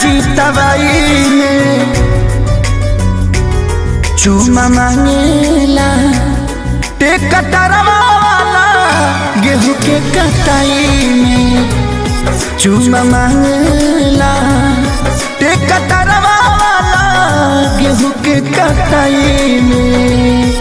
चितवाई में चूमा मांगेला टेकटरवा वाला गेहूं के कटाई में चूमा मांगेला टेकटरवा वाला गेहूं के कटाई में।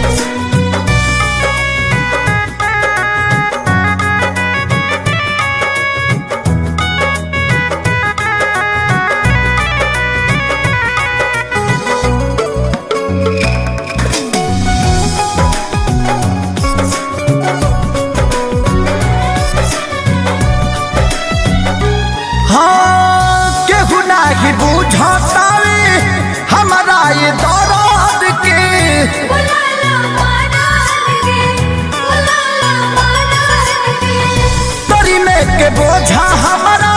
हाँ केहू नाही बुझतावे हमारा ये दर्द के तरी में के बोझा हमारा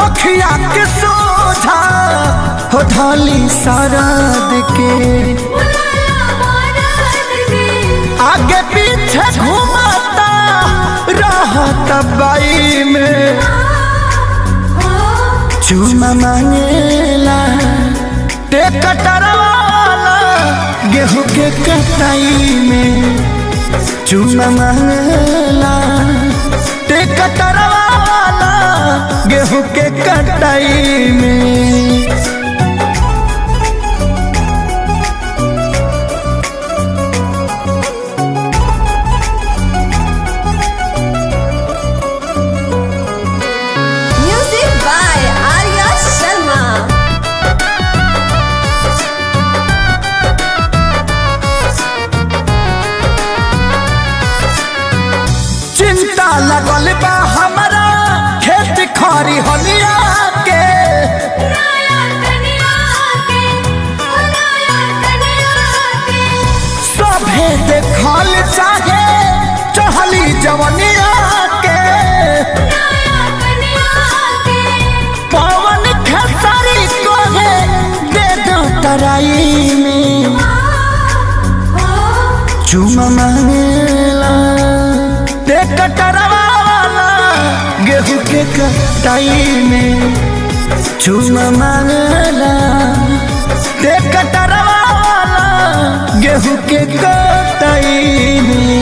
अखिया के सोझा हो ढाली सरद के आगे पीछे घूमता रहत बाई में चूमा मांगेला टेकटरवा वाला गेहूं के कटाई में चूमा मांगेला टेकटरवा वाला गेहूं के कटाई में। चिंता लगल बा हमारा खेत खरी हलिया के सभे देखल चाहे चहली जवनिया के पवन खेसारी को है दे दो तराई में चूमा मांगेला टेकटरवा वाला गेहूं के कटाई में चूमा मांगेला टेकटरवा वाला गेहूं के कटाई में।